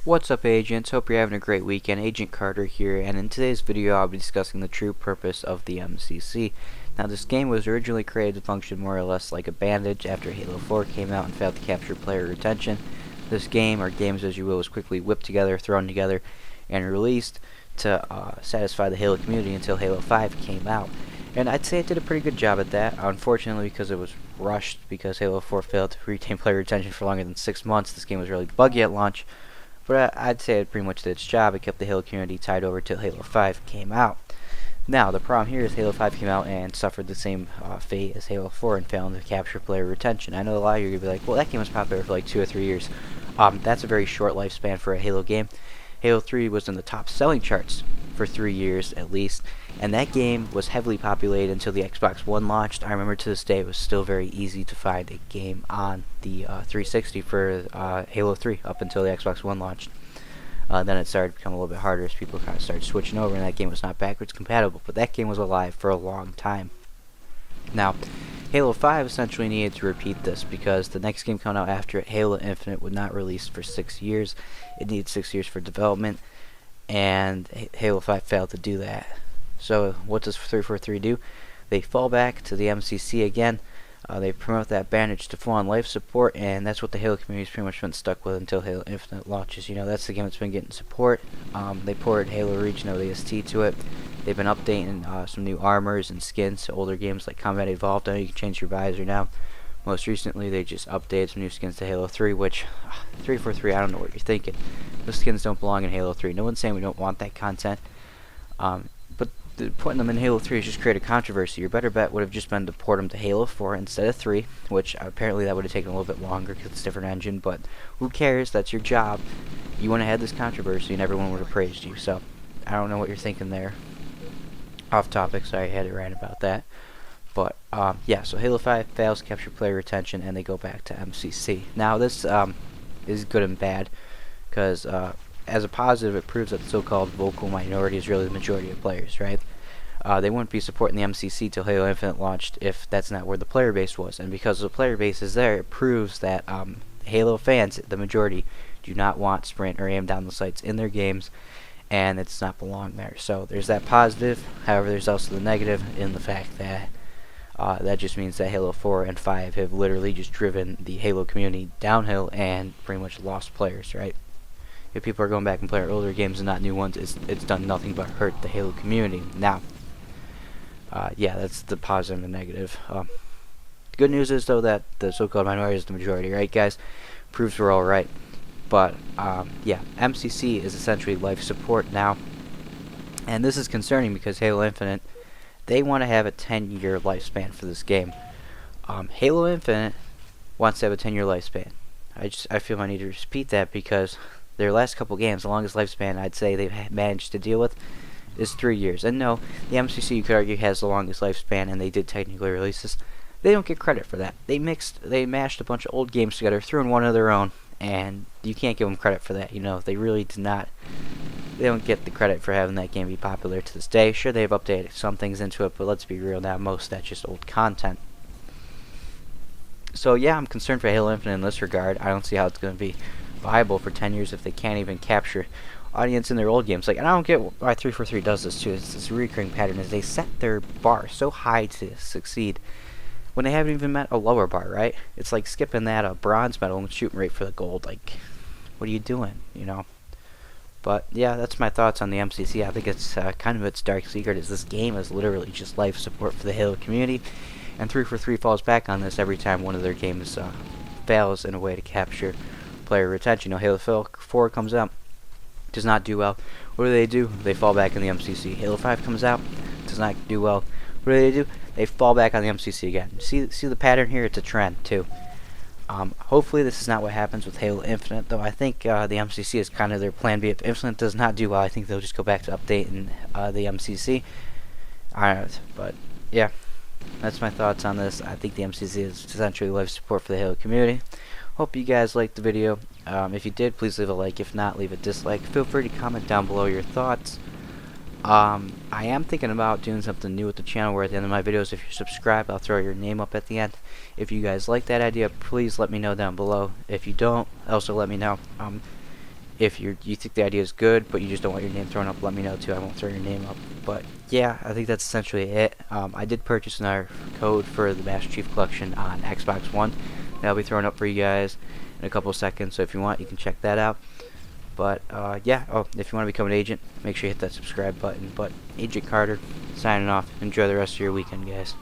What's up, agents? Hope you're having a great weekend. Agent Carter here, and in today's video I'll be discussing the true purpose of the MCC. Now, this game was originally created to function more or less like a bandage after Halo 4 came out and failed to capture player retention. This game, or games as you will, was quickly whipped together, thrown together, and released to satisfy the Halo community until Halo 5 came out. And I'd say it did a pretty good job at that, unfortunately, because it was rushed because Halo 4 failed to retain player retention for longer than 6 months. This game was really buggy at launch. But I'd say it pretty much did its job. It kept the Halo community tied over till Halo 5 came out. Now, the problem here is Halo 5 came out and suffered the same fate as Halo 4 and failed to capture player retention. I know a lot of you are going to be like, well, that game was popular for like 2 or 3 years. That's a very short lifespan for a Halo game. Halo 3 was in the top selling charts for 3 years at least, and that game was heavily populated until the Xbox One launched. I remember to this day it was still very easy to find a game on the 360 for Halo 3 up until the Xbox One launched. Then it started to become a little bit harder as people kind of started switching over, and that game was not backwards compatible, but that game was alive for a long time. Now, Halo 5 essentially needed to repeat this because the next game coming out after it, Halo Infinite, would not release for 6 years. It needed 6 years for development, and Halo 5 failed to do that. So what does 343 do? They fall back to the MCC again. They promote that bandage to full-on life support, and that's what the Halo community's pretty much been stuck with until Halo Infinite launches. You know, that's the game that's been getting support. They ported Halo Reach and ODST to it. They've been updating some new armors and skins to older games like Combat Evolved. I know you can change your visor now. Most recently, they just updated some new skins to Halo 3, which 343, I don't know what you're thinking. Those skins don't belong in Halo 3. No one's saying we don't want that content. But putting them in Halo 3 has just created controversy. Your better bet would have just been to port them to Halo 4 instead of 3, which apparently that would have taken a little bit longer because it's a different engine, but who cares? That's your job. You went ahead this controversy and everyone would have praised you, so I don't know what you're thinking there. Off topic, sorry I had to rant about that. But yeah, so Halo 5 fails to capture player retention and they go back to MCC. Now this is good and bad because as a positive, it proves that the so-called vocal minority is really the majority of players, right? They wouldn't be supporting the MCC till Halo Infinite launched if that's not where the player base was. And because the player base is there, it proves that Halo fans, the majority, do not want Sprint or aim down the sights in their games, and it does not belong there. So there's that positive. However, there's also the negative in the fact that that just means that Halo 4 and 5 have literally just driven the Halo community downhill and pretty much lost players, right? If people are going back and playing older games and not new ones, it's done nothing but hurt the Halo community. Now, yeah, that's the positive and the negative. The good news is, though, that the so-called minority is the majority, right, guys? Proves we're all right. But, yeah, MCC is essentially life support now. And this is concerning because Halo Infinite, they want to have a 10-year lifespan for this game. Halo Infinite wants to have a 10-year lifespan. I feel I need to repeat that because their last couple games, the longest lifespan I'd say they've managed to deal with is 3 years. And no, the MCC, you could argue, has the longest lifespan, and they did technically release this. They don't get credit for that. They mashed a bunch of old games together, threw in one of their own, and you can't give them credit for that. You know, they really did not. They don't get the credit for having that game be popular to this day. Sure, they've updated some things into it, but let's be real now, most of that's just old content. So yeah, I'm concerned for Halo Infinite in this regard. I don't see how it's going to be viable for 10 years if they can't even capture audience in their old games. Like, and I don't get why 343 does this too. It's this recurring pattern is they set their bar so high to succeed when they haven't even met a lower bar, right? It's like skipping that bronze medal and shooting right for the gold. Like, what are you doing, you know? But yeah, that's my thoughts on the MCC. I think it's kind of its dark secret is this game is literally just life support for the Halo community, and 343 falls back on this every time one of their games fails in a way to capture player retention. You know, Halo 4 comes out, does not do well. What do? They fall back in the MCC. Halo 5 comes out, does not do well. What do? They fall back on the MCC again. See the pattern here? It's a trend too. Hopefully this is not what happens with Halo Infinite, though I think the MCC is kind of their plan B. If Infinite does not do well, I think they'll just go back to updating the MCC. But yeah, that's my thoughts on this. I think the MCC is essentially life support for the Halo community. Hope you guys liked the video. If you did, please leave a like. If not, leave a dislike. Feel free to comment down below your thoughts. I am thinking about doing something new with the channel where at the end of my videos, if you're subscribed, I'll throw your name up at the end. If you guys like that idea, please let me know down below. If you don't, also let me know. If you think the idea is good, but you just don't want your name thrown up, let me know too. I won't throw your name up. But yeah, I think that's essentially it. I did purchase another code for the Master Chief Collection on Xbox One. That'll be thrown up for you guys in a couple seconds. So if you want, you can check that out. But yeah, if you want to become an agent, make sure you hit that subscribe button. But Agent Carter, signing off. Enjoy the rest of your weekend, guys.